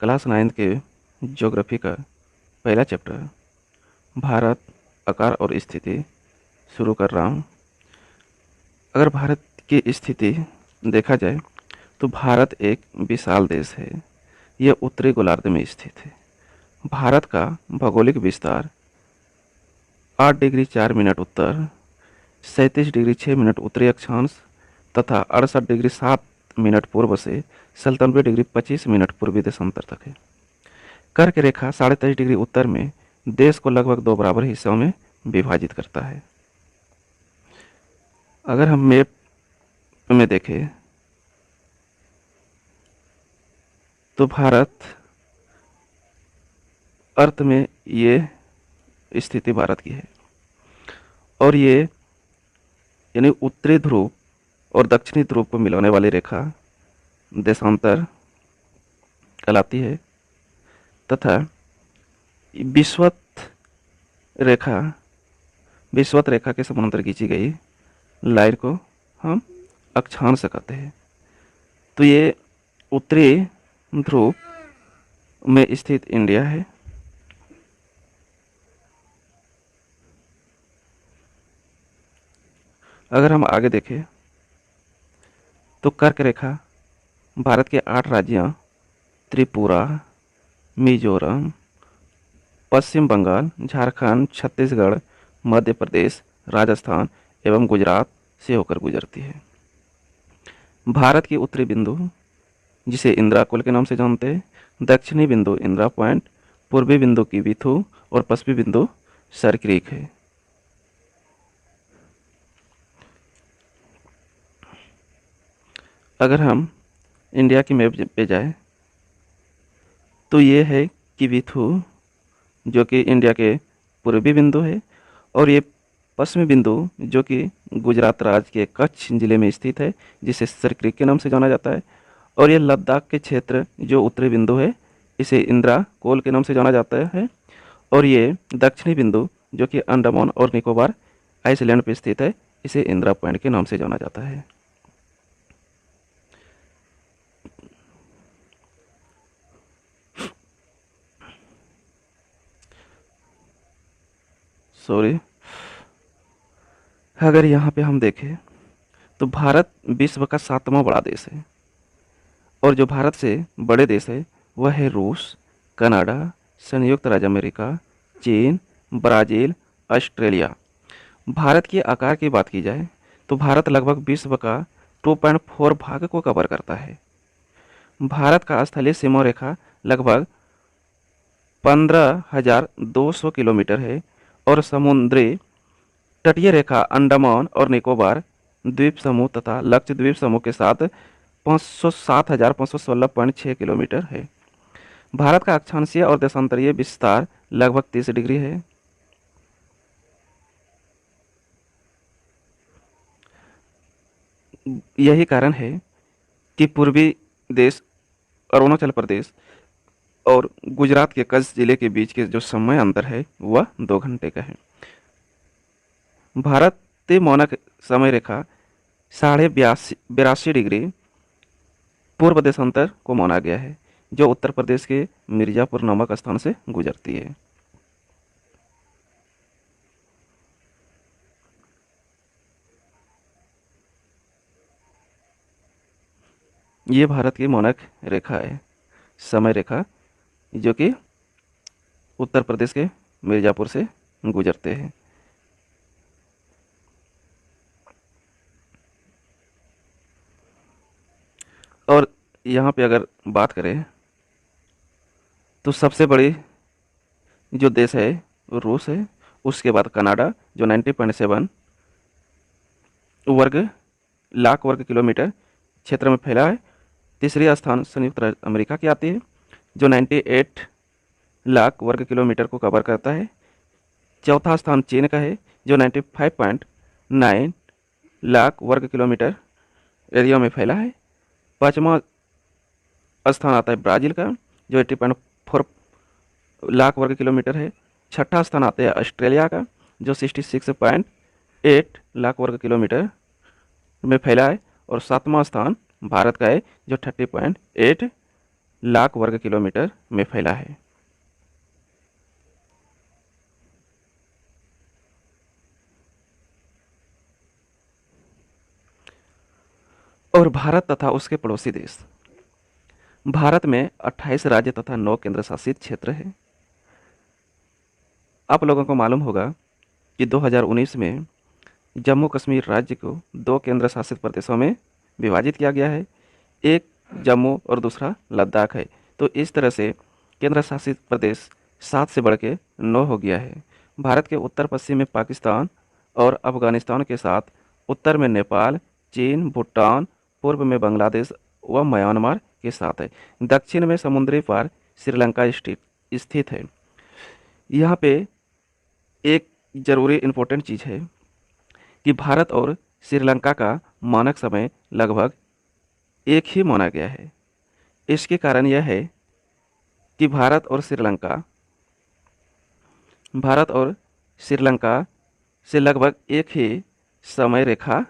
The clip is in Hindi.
क्लास 9 के ज्योग्राफी का पहला चैप्टर भारत आकार और स्थिति शुरू कर रहा हूँ। अगर भारत की स्थिति देखा जाए तो भारत एक विशाल देश है। यह उत्तरी गोलार्ध में स्थित है। भारत का भौगोलिक विस्तार 8 डिग्री 4 मिनट उत्तर, 37 डिग्री 6 मिनट उत्तरी अक्षांश तथा 68 डिग्री 7 मिनट पूर्व से 97 डिग्री 25 मिनट पूर्वी देशांतर तक है। कर्क रेखा 23.5 डिग्री उत्तर में देश को लगभग 2 बराबर हिस्सों में विभाजित करता है। अगर हम मैप में देखें तो भारत अर्थ में ये स्थिति भारत की है और ये यानी उत्तरी ध्रुव और दक्षिणी ध्रुव को मिलाने वाली रेखा देशांतर कहलाती है तथा रेखा विषुवत रेखा के समानांतर खींची गई लाइन को हम अक्षांश कहते हैं। तो ये उत्तरी ध्रुव में स्थित इंडिया है। अगर हम आगे देखें तो कर्क रेखा भारत के 8 राज्यों त्रिपुरा, मिजोरम, पश्चिम बंगाल, झारखंड, छत्तीसगढ़, मध्य प्रदेश, राजस्थान एवं गुजरात से होकर गुजरती है। भारत की उत्तरी बिंदु जिसे इंदिरा कोल के नाम से जानते हैं, दक्षिणी बिंदु इंदिरा पॉइंट, पूर्वी बिंदु किवीथू और पश्चिमी बिंदु सर क्रीक है। अगर हम इंडिया की मैप पे जाए तो ये है किवीथू जो कि इंडिया के पूर्वी बिंदु है और ये पश्चिमी बिंदु जो कि गुजरात राज्य के कच्छ जिले में स्थित है जिसे सर क्रीक के नाम से जाना जाता है। और ये लद्दाख के क्षेत्र जो उत्तरी बिंदु है इसे इंदिरा कोल के नाम से जाना जाता है। और ये दक्षिणी बिंदु जो कि अंडमान और निकोबार आइसलैंड पर स्थित है इसे इंदिरा पॉइंट के नाम से जाना जाता है। सॉरी, अगर यहाँ पे हम देखें तो भारत विश्व का 7वां बड़ा देश है और जो भारत से बड़े देश है वह है रूस, कनाडा, संयुक्त राज्य अमेरिका, चीन, ब्राज़ील, ऑस्ट्रेलिया। भारत के आकार की बात की जाए तो भारत लगभग विश्व का 2.4 भाग को कवर करता है। भारत का स्थलीय सीमा रेखा लगभग 15,200 किलोमीटर है और समुद्री तटीय रेखा अंडमान और निकोबार द्वीप समूह तथा लक्षद्वीप समूह के साथ 507,516.6 किलोमीटर है। भारत का अक्षांशीय और देशांतरीय विस्तार लगभग 30 डिग्री है। यही कारण है कि पूर्वी देश अरुणाचल प्रदेश और गुजरात के कच्छ जिले के बीच के जो समय अंतर है वह 2 घंटे का है। भारतीय मानक समय रेखा 82 डिग्री पूर्व देशांतर को माना गया है जो उत्तर प्रदेश के मिर्जापुर नामक स्थान से गुजरती है। ये भारत की मानक रेखा है, समय रेखा, जो कि उत्तर प्रदेश के मिर्जापुर से गुजरते हैं। और यहाँ पे अगर बात करें तो सबसे बड़ी जो देश है वो रूस है, उसके बाद कनाडा जो 90.7 लाख वर्ग किलोमीटर क्षेत्र में फैला है। तीसरी स्थान संयुक्त राज्य अमेरिका की आती है जो 98 लाख वर्ग किलोमीटर को कवर करता है। चौथा स्थान चीन का है जो 95.9 लाख वर्ग किलोमीटर एरिया में फैला है। पाँचवा स्थान आता है ब्राज़ील का जो 80.4 लाख वर्ग किलोमीटर है। छठा स्थान आता है ऑस्ट्रेलिया का जो 66.8 लाख वर्ग किलोमीटर में फैला है। और सातवां स्थान भारत का है जो 30.8 लाख वर्ग किलोमीटर में फैला है। और भारत तथा उसके पड़ोसी देश। भारत में 28 राज्य तथा 9 केंद्र शासित क्षेत्र हैं। आप लोगों को मालूम होगा कि 2019 में जम्मू कश्मीर राज्य को 2 केंद्र शासित प्रदेशों में विभाजित किया गया है। एक जम्मू और दूसरा लद्दाख है। तो इस तरह से केंद्र शासित प्रदेश 7 से बढ़ के 9 हो गया है। भारत के उत्तर पश्चिम में पाकिस्तान और अफगानिस्तान के साथ, उत्तर में नेपाल, चीन, भूटान, पूर्व में बांग्लादेश व म्यांमार के साथ है। दक्षिण में समुद्री पार श्रीलंका स्थित है। यहाँ पे एक ज़रूरी इम्पोर्टेंट चीज़ है कि भारत और श्रीलंका का मानक समय लगभग एक ही माना गया है। इसके कारण यह है कि भारत और श्रीलंका से लगभग एक ही समय रेखा